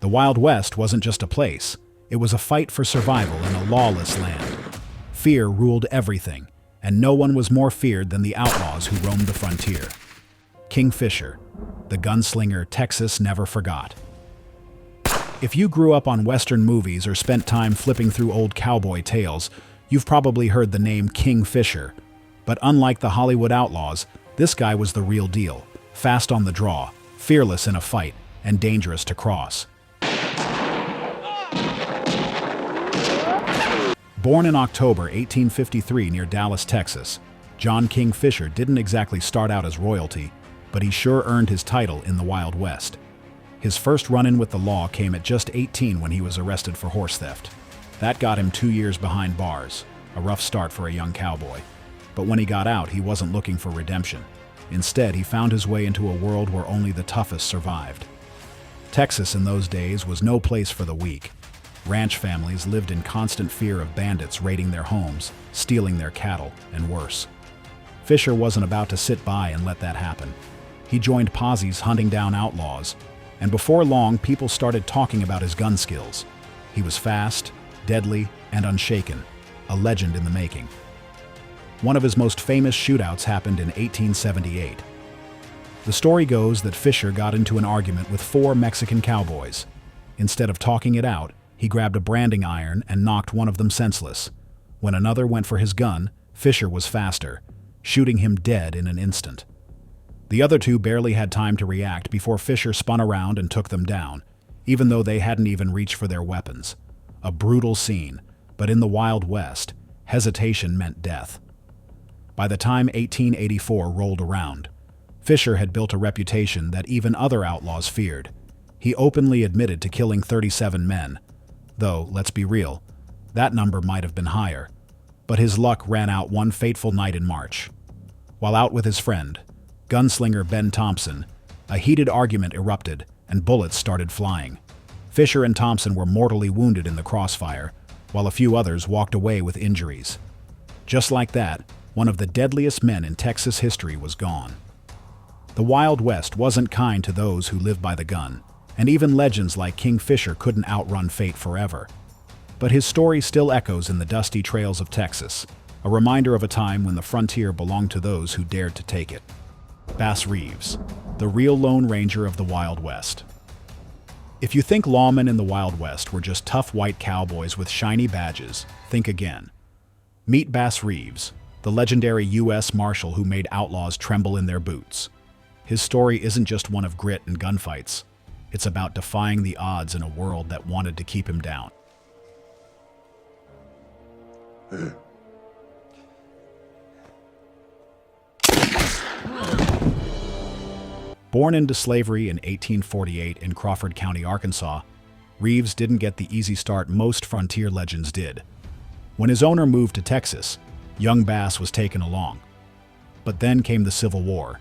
The Wild West wasn't just a place, it was a fight for survival in a lawless land. Fear ruled everything, and no one was more feared than the outlaws who roamed the frontier. King Fisher, the gunslinger Texas never forgot. If you grew up on Western movies or spent time flipping through old cowboy tales, you've probably heard the name King Fisher. But unlike the Hollywood outlaws, this guy was the real deal, fast on the draw, fearless in a fight, and dangerous to cross. Born in October 1853 near Dallas, Texas, John King Fisher didn't exactly start out as royalty, but he sure earned his title in the Wild West. His first run-in with the law came at just 18 when he was arrested for horse theft. That got him 2 years behind bars, a rough start for a young cowboy. But when he got out, he wasn't looking for redemption. Instead, he found his way into a world where only the toughest survived. Texas in those days was no place for the weak. Ranch families lived in constant fear of bandits raiding their homes, stealing their cattle, and worse. Fisher wasn't about to sit by and let that happen. He joined posses hunting down outlaws, and before long, people started talking about his gun skills. He was fast, deadly, and unshaken, a legend in the making. One of his most famous shootouts happened in 1878. The story goes that Fisher got into an argument with 4 Mexican cowboys. Instead of talking it out, he grabbed a branding iron and knocked one of them senseless. When another went for his gun, Fisher was faster, shooting him dead in an instant. The other 2 barely had time to react before Fisher spun around and took them down, even though they hadn't even reached for their weapons. A brutal scene, but in the Wild West, hesitation meant death. By the time 1884 rolled around, Fisher had built a reputation that even other outlaws feared. He openly admitted to killing 37 men, though, let's be real, that number might have been higher. But his luck ran out one fateful night in March. While out with his friend, gunslinger Ben Thompson, a heated argument erupted and bullets started flying. Fisher and Thompson were mortally wounded in the crossfire, while a few others walked away with injuries. Just like that, one of the deadliest men in Texas history was gone. The Wild West wasn't kind to those who lived by the gun, and even legends like King Fisher couldn't outrun fate forever. But his story still echoes in the dusty trails of Texas, a reminder of a time when the frontier belonged to those who dared to take it. Bass Reeves, the real Lone Ranger of the Wild West. If you think lawmen in the Wild West were just tough white cowboys with shiny badges, think again. Meet Bass Reeves, the legendary U.S. Marshal who made outlaws tremble in their boots. His story isn't just one of grit and gunfights. It's about defying the odds in a world that wanted to keep him down. Born into slavery in 1848 in Crawford County, Arkansas, Reeves didn't get the easy start most frontier legends did. When his owner moved to Texas, young Bass was taken along. But then came the Civil War,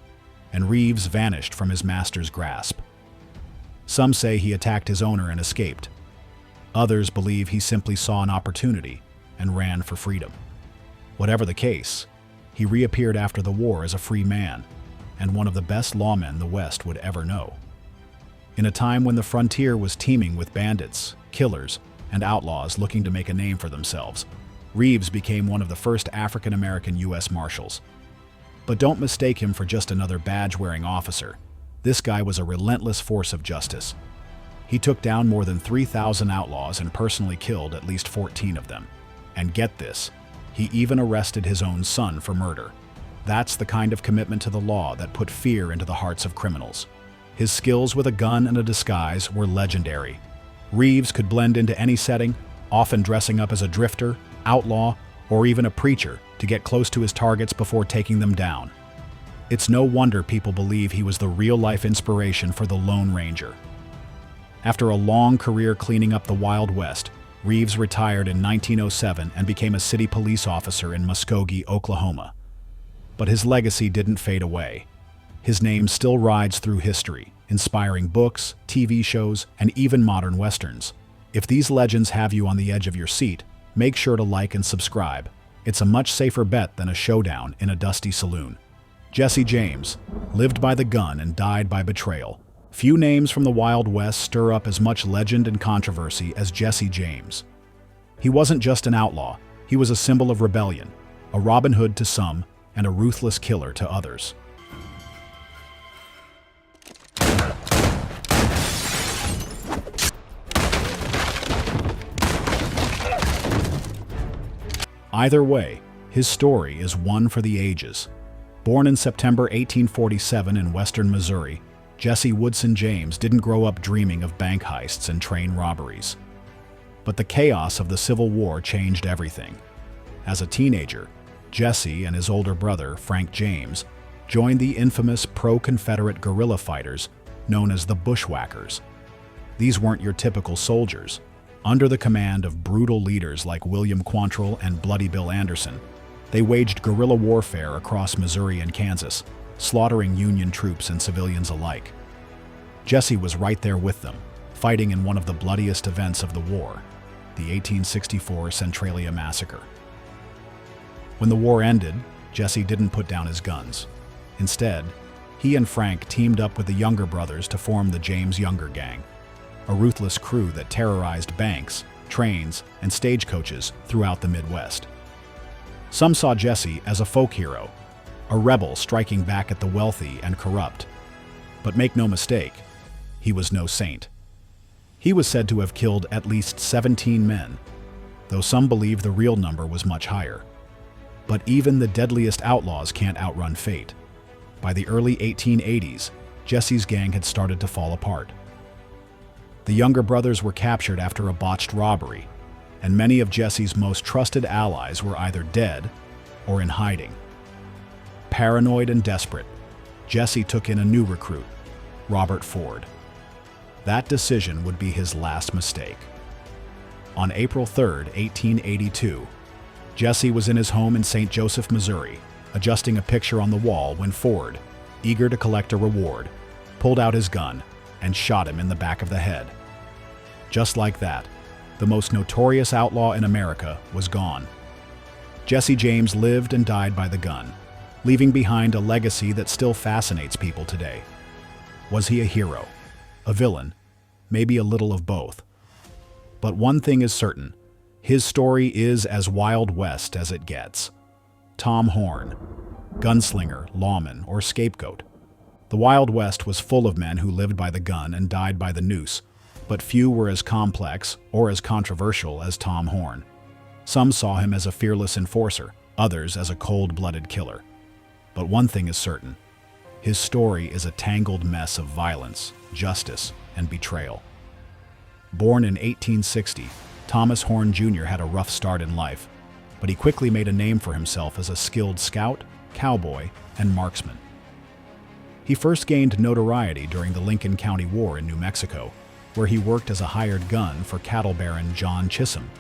and Reeves vanished from his master's grasp. Some say he attacked his owner and escaped. Others believe he simply saw an opportunity and ran for freedom. Whatever the case, he reappeared after the war as a free man, and one of the best lawmen the West would ever know. In a time when the frontier was teeming with bandits, killers, and outlaws looking to make a name for themselves, Reeves became one of the first African-American U.S. Marshals. But don't mistake him for just another badge-wearing officer. This guy was a relentless force of justice. He took down more than 3,000 outlaws and personally killed at least 14 of them. And get this, he even arrested his own son for murder. That's the kind of commitment to the law that put fear into the hearts of criminals. His skills with a gun and a disguise were legendary. Reeves could blend into any setting, often dressing up as a drifter, outlaw, or even a preacher to get close to his targets before taking them down. It's no wonder people believe he was the real-life inspiration for the Lone Ranger. After a long career cleaning up the Wild West, Reeves retired in 1907 and became a city police officer in Muskogee, Oklahoma. But his legacy didn't fade away. His name still rides through history, inspiring books, TV shows, and even modern westerns. If these legends have you on the edge of your seat, make sure to like and subscribe. It's a much safer bet than a showdown in a dusty saloon. Jesse James lived by the gun and died by betrayal. Few names from the Wild West stir up as much legend and controversy as Jesse James. He wasn't just an outlaw, he was a symbol of rebellion, a Robin Hood to some, and a ruthless killer to others. Either way, his story is one for the ages. Born in September 1847 in western Missouri, Jesse Woodson James didn't grow up dreaming of bank heists and train robberies. But the chaos of the Civil War changed everything. As a teenager, Jesse and his older brother, Frank James, joined the infamous pro-Confederate guerrilla fighters known as the Bushwhackers. These weren't your typical soldiers. Under the command of brutal leaders like William Quantrill and Bloody Bill Anderson, they waged guerrilla warfare across Missouri and Kansas, slaughtering Union troops and civilians alike. Jesse was right there with them, fighting in one of the bloodiest events of the war, the 1864 Centralia Massacre. When the war ended, Jesse didn't put down his guns. Instead, he and Frank teamed up with the younger brothers to form the James Younger Gang, a ruthless crew that terrorized banks, trains, and stagecoaches throughout the Midwest. Some saw Jesse as a folk hero, a rebel striking back at the wealthy and corrupt. But make no mistake, he was no saint. He was said to have killed at least 17 men, though some believe the real number was much higher. But even the deadliest outlaws can't outrun fate. By the early 1880s, Jesse's gang had started to fall apart. The younger brothers were captured after a botched robbery, and many of Jesse's most trusted allies were either dead or in hiding. Paranoid and desperate, Jesse took in a new recruit, Robert Ford. That decision would be his last mistake. On April 3, 1882, Jesse was in his home in St. Joseph, Missouri, adjusting a picture on the wall when Ford, eager to collect a reward, pulled out his gun and shot him in the back of the head. Just like that, the most notorious outlaw in America was gone. Jesse James lived and died by the gun, leaving behind a legacy that still fascinates people today. Was he a hero? A villain? Maybe a little of both. But one thing is certain, his story is as Wild West as it gets. Tom Horn, gunslinger, lawman, or scapegoat. The Wild West was full of men who lived by the gun and died by the noose, but few were as complex or as controversial as Tom Horn. Some saw him as a fearless enforcer, others as a cold-blooded killer. But one thing is certain, his story is a tangled mess of violence, justice, and betrayal. Born in 1860, Thomas Horn Jr. had a rough start in life, but he quickly made a name for himself as a skilled scout, cowboy, and marksman. He first gained notoriety during the Lincoln County War in New Mexico, where he worked as a hired gun for cattle baron John Chisholm.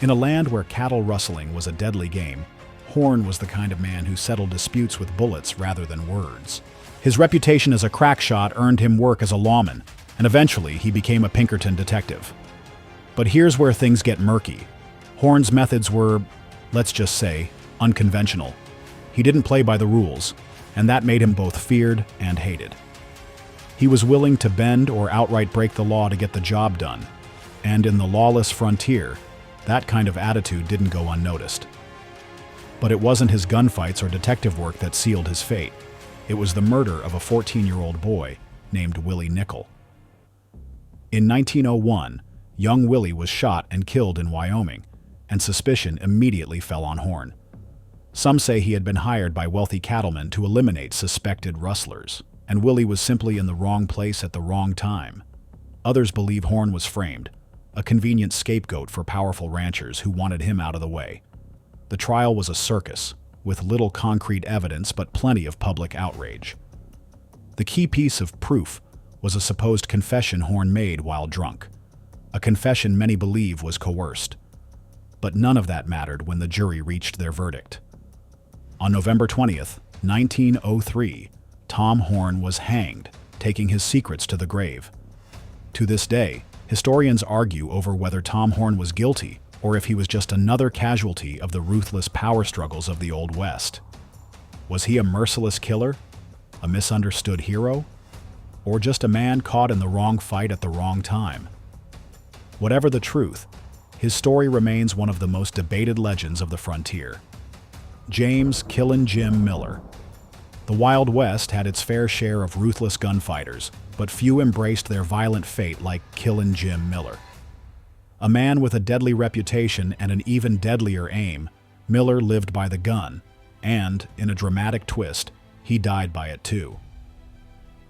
In a land where cattle rustling was a deadly game, Horn was the kind of man who settled disputes with bullets rather than words. His reputation as a crack shot earned him work as a lawman, and eventually he became a Pinkerton detective. But here's where things get murky. Horn's methods were, let's just say, unconventional. He didn't play by the rules, and that made him both feared and hated. He was willing to bend or outright break the law to get the job done, and in the lawless frontier, that kind of attitude didn't go unnoticed. But it wasn't his gunfights or detective work that sealed his fate. It was the murder of a 14-year-old boy named Willie Nickel. In 1901, young Willie was shot and killed in Wyoming, and suspicion immediately fell on Horn. Some say he had been hired by wealthy cattlemen to eliminate suspected rustlers, and Willie was simply in the wrong place at the wrong time. Others believe Horn was framed, a convenient scapegoat for powerful ranchers who wanted him out of the way. The trial was a circus, with little concrete evidence but plenty of public outrage. The key piece of proof was a supposed confession Horn made while drunk, a confession many believe was coerced. But none of that mattered when the jury reached their verdict. On November 20th, 1903, Tom Horn was hanged, taking his secrets to the grave. To this day, historians argue over whether Tom Horn was guilty or if he was just another casualty of the ruthless power struggles of the Old West. Was he a merciless killer? A misunderstood hero? or just a man caught in the wrong fight at the wrong time? Whatever the truth, his story remains one of the most debated legends of the frontier. James "Killin' Jim" Miller. The Wild West had its fair share of ruthless gunfighters, but few embraced their violent fate like Killin' Jim Miller. A man with a deadly reputation and an even deadlier aim, Miller lived by the gun, and, in a dramatic twist, he died by it too.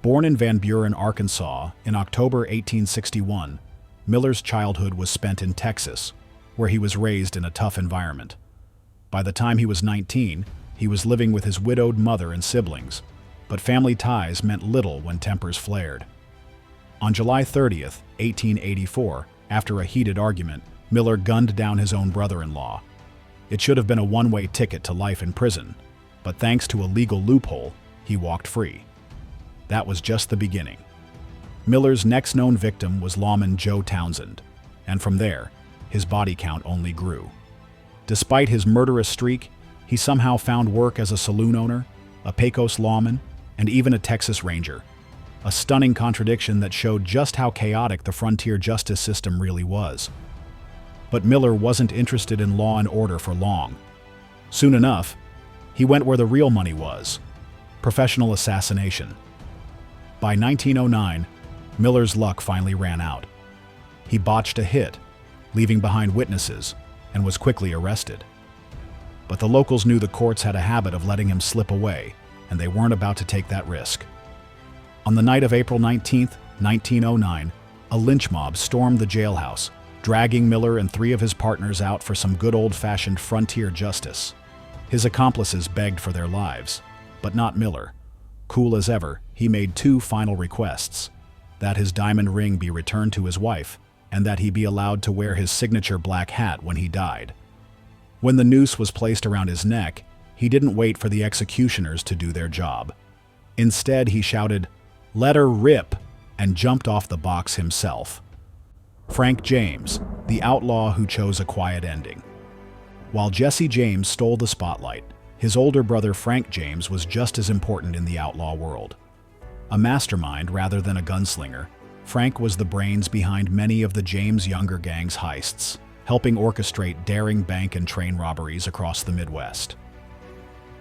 Born in Van Buren, Arkansas, in October 1861, Miller's childhood was spent in Texas, where he was raised in a tough environment. By the time he was 19, he was living with his widowed mother and siblings, but family ties meant little when tempers flared. On July 30th, 1884, after a heated argument, Miller gunned down his own brother-in-law. It should have been a one-way ticket to life in prison, but thanks to a legal loophole, he walked free. That was just the beginning. Miller's next known victim was lawman Joe Townsend, and from there, his body count only grew. Despite his murderous streak, he somehow found work as a saloon owner, a Pecos lawman, and even a Texas Ranger. A stunning contradiction that showed just how chaotic the frontier justice system really was. But Miller wasn't interested in law and order for long. Soon enough, he went where the real money was: professional assassination. By 1909, Miller's luck finally ran out. He botched a hit, leaving behind witnesses, and was quickly arrested. But the locals knew the courts had a habit of letting him slip away, and they weren't about to take that risk. On the night of April 19, 1909, a lynch mob stormed the jailhouse, dragging Miller and 3 of his partners out for some good old-fashioned frontier justice. His accomplices begged for their lives, but not Miller. Cool as ever, he made 2 final requests: that his diamond ring be returned to his wife, and that he be allowed to wear his signature black hat when he died. When the noose was placed around his neck, he didn't wait for the executioners to do their job. Instead, he shouted, "Let her rip," and jumped off the box himself. Frank James, the outlaw who chose a quiet ending. While Jesse James stole the spotlight, his older brother Frank James was just as important in the outlaw world. A mastermind rather than a gunslinger, Frank was the brains behind many of the James Younger gang's heists, helping orchestrate daring bank and train robberies across the Midwest.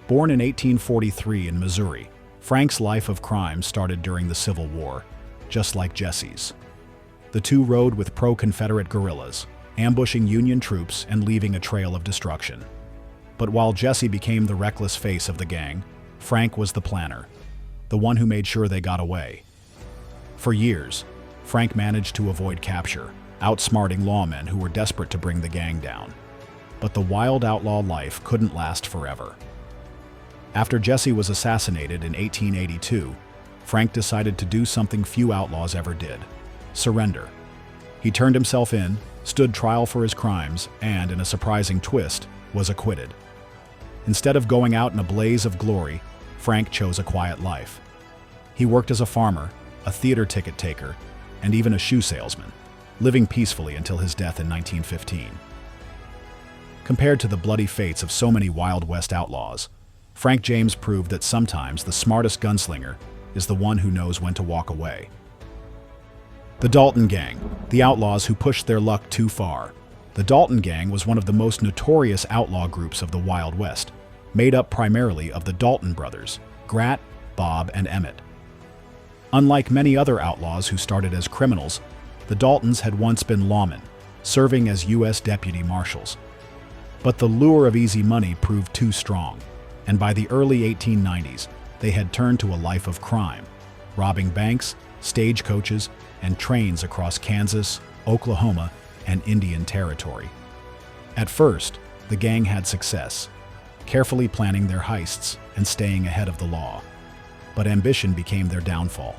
Born in 1843 in Missouri, Frank's life of crime started during the Civil War, just like Jesse's. The two rode with pro-Confederate guerrillas, ambushing Union troops and leaving a trail of destruction. But while Jesse became the reckless face of the gang, Frank was the planner, the one who made sure they got away. For years, Frank managed to avoid capture, outsmarting lawmen who were desperate to bring the gang down. But the wild outlaw life couldn't last forever. After Jesse was assassinated in 1882, Frank decided to do something few outlaws ever did: surrender. He turned himself in, stood trial for his crimes, and, in a surprising twist, was acquitted. Instead of going out in a blaze of glory, Frank chose a quiet life. He worked as a farmer, a theater ticket taker, and even a shoe salesman, living peacefully until his death in 1915. Compared to the bloody fates of so many Wild West outlaws, Frank James proved that sometimes the smartest gunslinger is the one who knows when to walk away. The Dalton Gang, the outlaws who pushed their luck too far. The Dalton Gang was one of the most notorious outlaw groups of the Wild West, made up primarily of the Dalton brothers, Grat, Bob, and Emmett. Unlike many other outlaws who started as criminals, the Daltons had once been lawmen, serving as U.S. deputy marshals. But the lure of easy money proved too strong, and by the early 1890s, they had turned to a life of crime, robbing banks, stagecoaches, and trains across Kansas, Oklahoma, and Indian Territory. At first, the gang had success, carefully planning their heists and staying ahead of the law. But ambition became their downfall.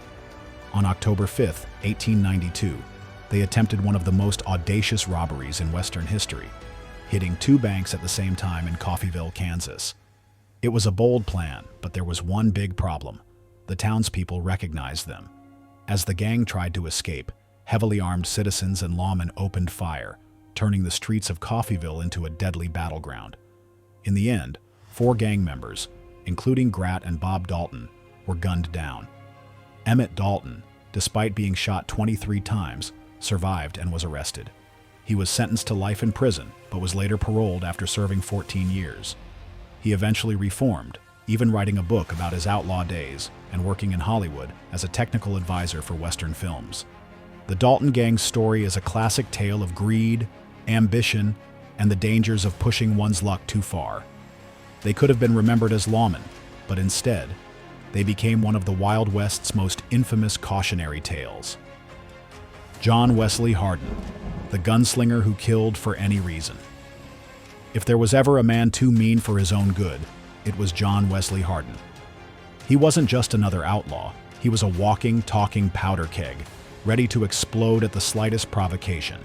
On October 5, 1892, they attempted one of the most audacious robberies in Western history, hitting 2 banks at the same time in Coffeyville, Kansas. It was a bold plan, but there was one big problem. The townspeople recognized them. As the gang tried to escape, heavily armed citizens and lawmen opened fire, turning the streets of Coffeyville into a deadly battleground. In the end, 4 gang members, including Grat and Bob Dalton, were gunned down. Emmett Dalton, despite being shot 23 times, survived and was arrested. He was sentenced to life in prison, but was later paroled after serving 14 years. He eventually reformed, even writing a book about his outlaw days and working in Hollywood as a technical advisor for Western films. The Dalton Gang's story is a classic tale of greed, ambition, and the dangers of pushing one's luck too far. They could have been remembered as lawmen, but instead, they became one of the Wild West's most infamous cautionary tales. John Wesley Hardin, the gunslinger who killed for any reason. If there was ever a man too mean for his own good, it was John Wesley Hardin. He wasn't just another outlaw, he was a walking, talking powder keg, ready to explode at the slightest provocation.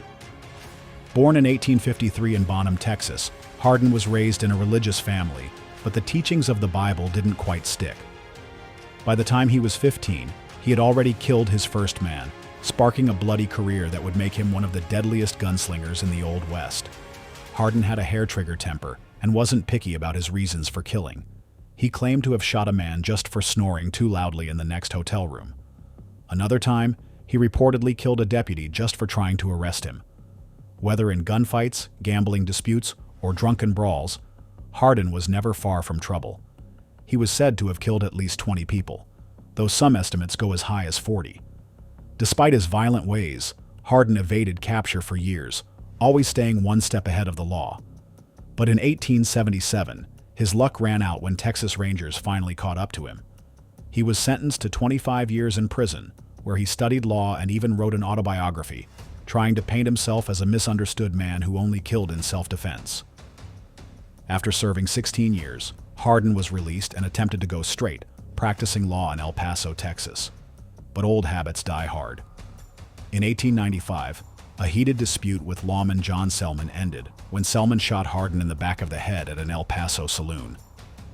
Born in 1853 in Bonham, Texas, Hardin was raised in a religious family, but the teachings of the Bible didn't quite stick. By the time he was 15, he had already killed his first man, sparking a bloody career that would make him one of the deadliest gunslingers in the Old West. Hardin had a hair-trigger temper and wasn't picky about his reasons for killing. He claimed to have shot a man just for snoring too loudly in the next hotel room. Another time, he reportedly killed a deputy just for trying to arrest him. Whether in gunfights, gambling disputes, or drunken brawls, Hardin was never far from trouble. He was said to have killed at least 20 people, though some estimates go as high as 40. Despite his violent ways, Hardin evaded capture for years, always staying one step ahead of the law. But in 1877, his luck ran out when Texas Rangers finally caught up to him. He was sentenced to 25 years in prison, where he studied law and even wrote an autobiography, trying to paint himself as a misunderstood man who only killed in self-defense. After serving 16 years, Hardin was released and attempted to go straight, practicing law in El Paso, Texas. But old habits die hard. In 1895, a heated dispute with lawman John Selman ended when Selman shot Hardin in the back of the head at an El Paso saloon.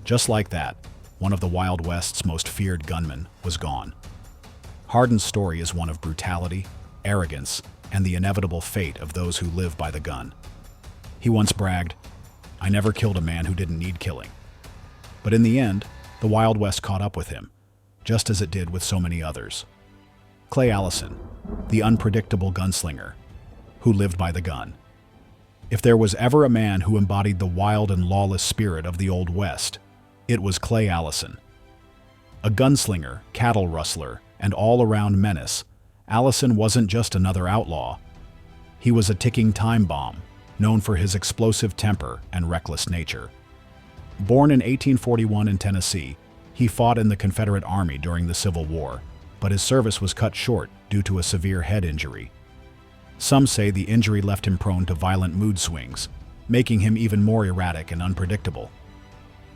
Just like that, one of the Wild West's most feared gunmen was gone. Hardin's story is one of brutality, arrogance, and the inevitable fate of those who live by the gun. He once bragged, "I never killed a man who didn't need killing." But in the end, the Wild West caught up with him, just as it did with so many others. Clay Allison, the unpredictable gunslinger, who lived by the gun. If there was ever a man who embodied the wild and lawless spirit of the Old West, it was Clay Allison. A gunslinger, cattle rustler, and all-around menace, Allison wasn't just another outlaw. He was a ticking time bomb, known for his explosive temper and reckless nature. Born in 1841 in Tennessee, he fought in the Confederate Army during the Civil War, but his service was cut short due to a severe head injury. Some say the injury left him prone to violent mood swings, making him even more erratic and unpredictable.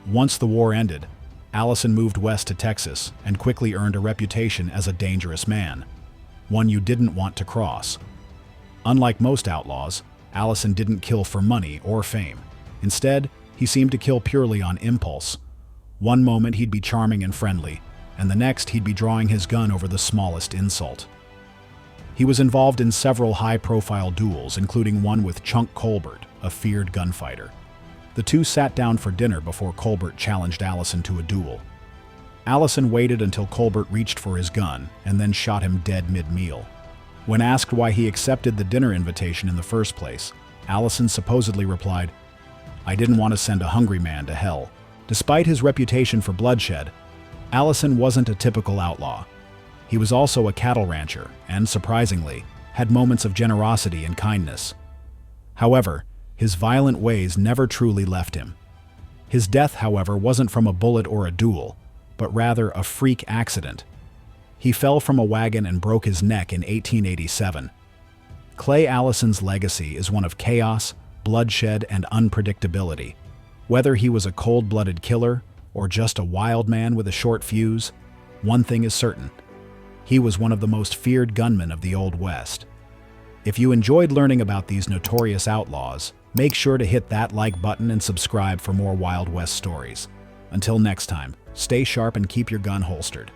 Once the war ended, Allison moved west to Texas and quickly earned a reputation as a dangerous man, one you didn't want to cross. Unlike most outlaws, Allison didn't kill for money or fame. Instead, he seemed to kill purely on impulse. One moment he'd be charming and friendly, and the next he'd be drawing his gun over the smallest insult. He was involved in several high-profile duels, including one with Chunk Colbert, a feared gunfighter. The two sat down for dinner before Colbert challenged Allison to a duel. Allison waited until Colbert reached for his gun and then shot him dead mid-meal. When asked why he accepted the dinner invitation in the first place, Allison supposedly replied, "I didn't want to send a hungry man to hell." Despite his reputation for bloodshed, Allison wasn't a typical outlaw. He was also a cattle rancher and, surprisingly, had moments of generosity and kindness. However, his violent ways never truly left him. His death, however, wasn't from a bullet or a duel, but rather a freak accident. He fell from a wagon and broke his neck in 1887. Clay Allison's legacy is one of chaos, bloodshed, and unpredictability. Whether he was a cold-blooded killer or just a wild man with a short fuse, one thing is certain: he was one of the most feared gunmen of the Old West. If you enjoyed learning about these notorious outlaws, make sure to hit that like button and subscribe for more Wild West stories. Until next time, stay sharp and keep your gun holstered.